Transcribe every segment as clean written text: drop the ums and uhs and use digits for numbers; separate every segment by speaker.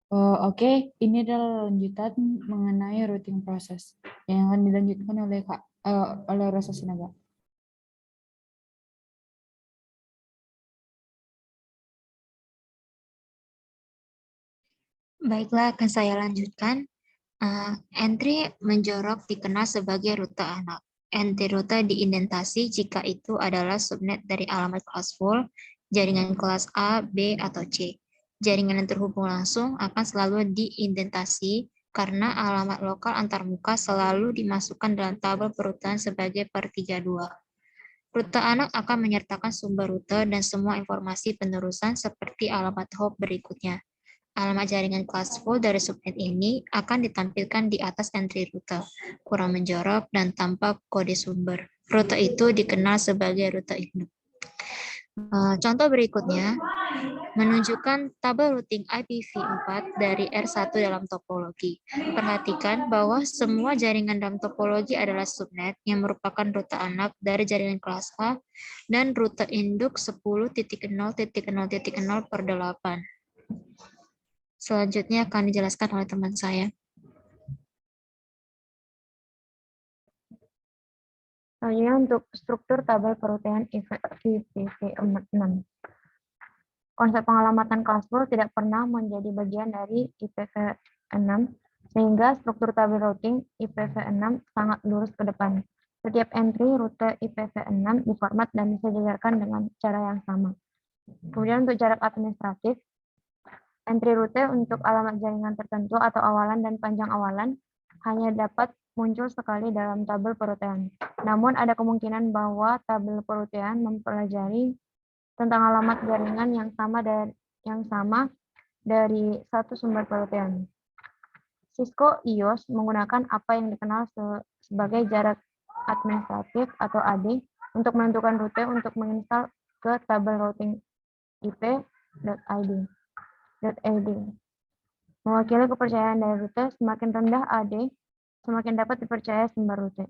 Speaker 1: Oke, ini adalah lanjutan mengenai routing proses yang akan dilanjutkan oleh oleh Rosa Sinaga.
Speaker 2: Baiklah, akan saya lanjutkan. Entry menjorok dikenal sebagai rute anak. Entry rute diindentasi jika itu adalah subnet dari alamat kelas full, jaringan kelas A, B, atau C. Jaringan yang terhubung langsung akan selalu diindentasi karena alamat lokal antarmuka selalu dimasukkan dalam tabel perututan sebagai per 32. Rute anak akan menyertakan sumber rute dan semua informasi penerusan seperti alamat hop berikutnya. Alamat jaringan kelas full dari subnet ini akan ditampilkan di atas entry rute, kurang menjorok dan tanpa kode sumber. Rute itu dikenal sebagai rute induk. Contoh berikutnya menunjukkan tabel routing IPv4 dari R1 dalam topologi. Perhatikan bahwa semua jaringan dalam topologi adalah subnet yang merupakan rute anak dari jaringan kelas A dan rute induk 10.0.0.0/8. Selanjutnya akan dijelaskan oleh teman saya.
Speaker 3: Selanjutnya untuk struktur tabel perutian IPv6. Konsep pengalamatan kelas full tidak pernah menjadi bagian dari IPv6, sehingga struktur tabel routing IPv6 sangat lurus ke depan. Setiap entry rute IPv6 diformat dan disejajarkan dengan cara yang sama. Kemudian untuk jarak administratif, entry rute untuk alamat jaringan tertentu atau awalan dan panjang awalan hanya dapat muncul sekali dalam tabel perutian. Namun ada kemungkinan bahwa tabel perutian mempelajari tentang alamat jaringan yang sama dari satu sumber perutian. Cisco EOS menggunakan apa yang dikenal sebagai jarak administratif atau AD untuk menentukan rute untuk menginstal ke tabel routing IP.id. Mewakili kepercayaan dari rute, semakin rendah AD, semakin dapat dipercaya sumber rute.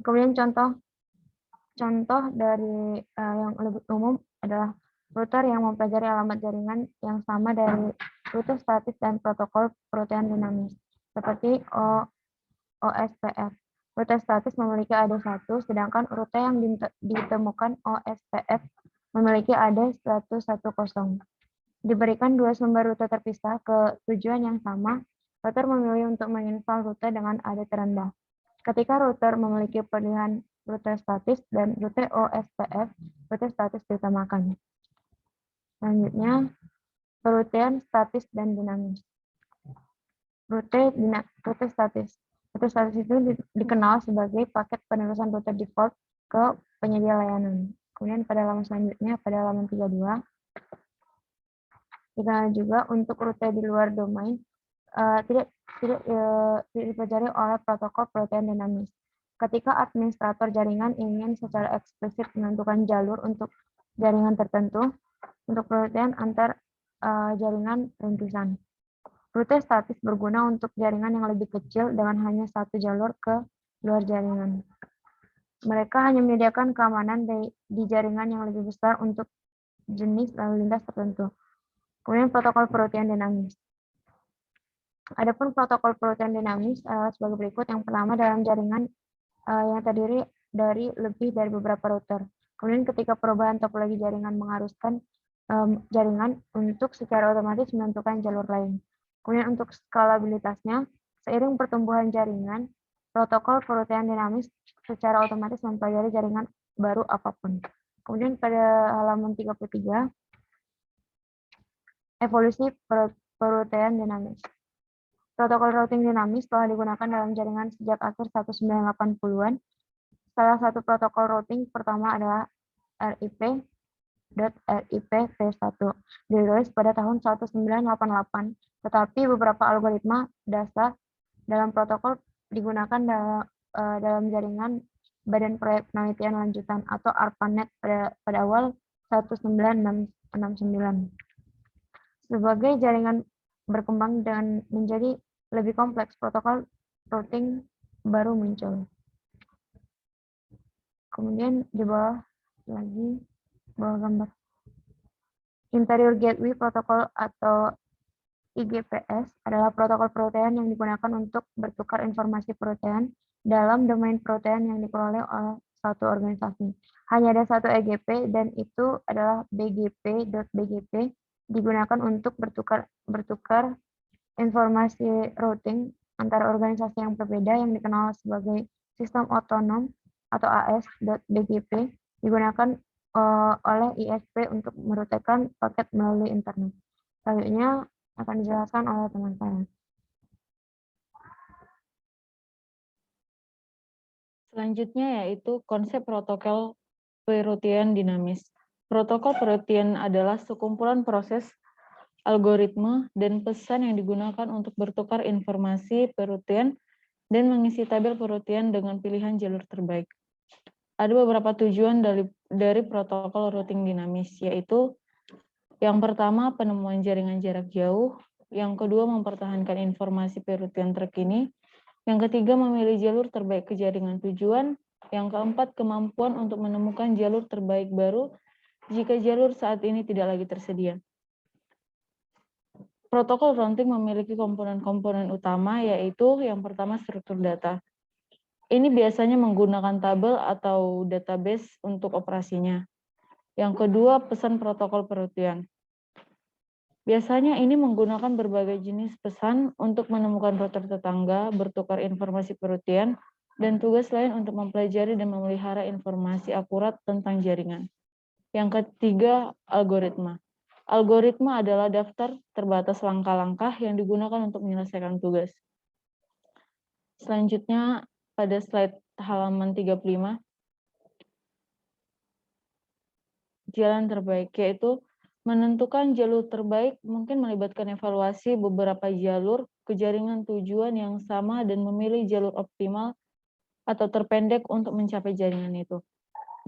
Speaker 3: Kemudian contoh dari yang lebih umum adalah router yang mempelajari alamat jaringan yang sama dari rute statis dan protokol perutian dinamis, seperti OSPF. Rute statis memiliki AD1, sedangkan rute yang ditemukan OSPF memiliki AD110. Diberikan dua sumber rute terpisah ke tujuan yang sama, router memilih untuk menginstal rute dengan AD terendah. Ketika router memiliki pilihan rute statis dan rute OSPF, rute statis diutamakan. Selanjutnya, perutian statis dan dinamis. Rute statis. Rute statis itu dikenal sebagai paket penerusan rute default ke penyedia layanan. Kemudian pada halaman selanjutnya, pada halaman 32, dikenal juga untuk rute di luar domain tidak dipelajari oleh protokol perutian dinamis. Ketika administrator jaringan ingin secara eksplisit menentukan jalur untuk jaringan tertentu untuk perutian antar jaringan rintisan. Rute statis berguna untuk jaringan yang lebih kecil dengan hanya satu jalur ke luar jaringan. Mereka hanya menyediakan keamanan di jaringan yang lebih besar untuk jenis lalu lintas tertentu. Kemudian protokol perutian dinamis. Adapun protokol perutian dinamis sebagai berikut. Yang pertama, dalam jaringan yang terdiri dari lebih dari beberapa router. Kemudian ketika perubahan topologi jaringan mengharuskan jaringan untuk secara otomatis menentukan jalur lain. Kemudian untuk skalabilitasnya, seiring pertumbuhan jaringan, protokol perutian dinamis secara otomatis mempelajari jaringan baru apapun. Kemudian pada halaman 33, evolusi perutian dinamis. Protokol routing dinamis telah digunakan dalam jaringan sejak akhir 1980-an. Salah satu protokol routing pertama adalah RIP.RIP-V1, dirilis pada tahun 1988, tetapi beberapa algoritma dasar dalam protokol digunakan dalam jaringan Badan Proyek Penelitian Lanjutan atau ARPANET pada awal 1969. Sebagai jaringan berkembang dan menjadi lebih kompleks, protokol routing baru muncul. Kemudian di bawah gambar interior gateway protokol atau IGPS adalah protokol protein yang digunakan untuk bertukar informasi protein dalam domain protein yang dikelola oleh satu organisasi. Hanya ada satu EGP dan itu adalah BGP.BGP digunakan untuk bertukar informasi routing antara organisasi yang berbeda yang dikenal sebagai sistem otonom atau AS.BGP digunakan oleh ISP untuk merutekan paket melalui internet. Selanjutnya akan dijelaskan oleh teman saya.
Speaker 4: Selanjutnya yaitu konsep protokol perutian dinamis. Protokol perutian adalah sekumpulan proses, algoritma, dan pesan yang digunakan untuk bertukar informasi perutian dan mengisi tabel perutian dengan pilihan jalur terbaik. Ada beberapa tujuan dari protokol routing dinamis, yaitu yang pertama, penemuan jaringan jarak jauh. Yang kedua, mempertahankan informasi perutian terkini. Yang ketiga, memilih jalur terbaik ke jaringan tujuan. Yang keempat, kemampuan untuk menemukan jalur terbaik baru jika jalur saat ini tidak lagi tersedia. Protokol routing memiliki komponen-komponen utama, yaitu yang pertama, struktur data. Ini biasanya menggunakan tabel atau database untuk operasinya. Yang kedua, pesan protokol perutian. Biasanya ini menggunakan berbagai jenis pesan untuk menemukan router tetangga, bertukar informasi perutian, dan tugas lain untuk mempelajari dan memelihara informasi akurat tentang jaringan. Yang ketiga, algoritma. Algoritma adalah daftar terbatas langkah-langkah yang digunakan untuk menyelesaikan tugas. Selanjutnya, pada slide halaman 35, jalan terbaik, yaitu menentukan jalur terbaik mungkin melibatkan evaluasi beberapa jalur ke jaringan tujuan yang sama dan memilih jalur optimal atau terpendek untuk mencapai jaringan itu.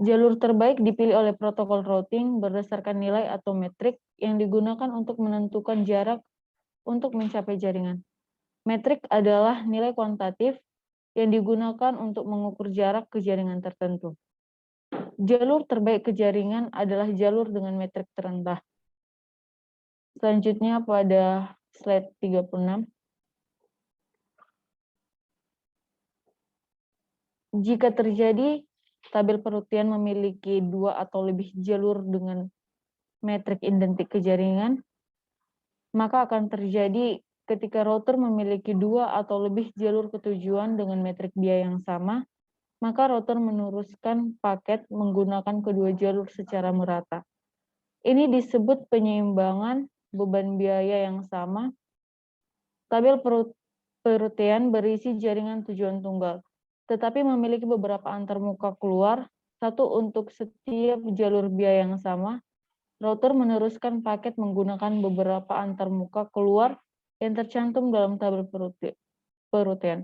Speaker 4: Jalur terbaik dipilih oleh protokol routing berdasarkan nilai atau metrik yang digunakan untuk menentukan jarak untuk mencapai jaringan. Metrik adalah nilai kuantitatif yang digunakan untuk mengukur jarak ke jaringan tertentu. Jalur terbaik ke jaringan adalah jalur dengan metrik terendah. Selanjutnya pada slide 36. Jika terjadi tabel perutian memiliki 2 atau lebih jalur dengan metrik identik ke jaringan, maka akan terjadi ketika router memiliki 2 atau lebih jalur ketujuan dengan metrik biaya yang sama, maka router meneruskan paket menggunakan kedua jalur secara merata. Ini disebut penyeimbangan beban biaya yang sama. Tabel perutian berisi jaringan tujuan tunggal, tetapi memiliki beberapa antarmuka keluar, satu untuk setiap jalur biaya yang sama. Router meneruskan paket menggunakan beberapa antarmuka keluar yang tercantum dalam tabel perutian.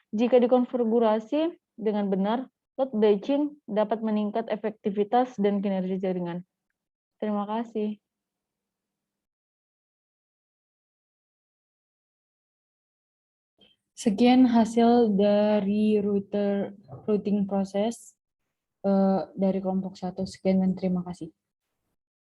Speaker 4: Jika dikonfigurasi dengan benar, load batching dapat meningkat efektivitas dan kinerja jaringan. Terima kasih.
Speaker 1: Sekian hasil dari routing proses dari kelompok 1. Sekian dan terima kasih.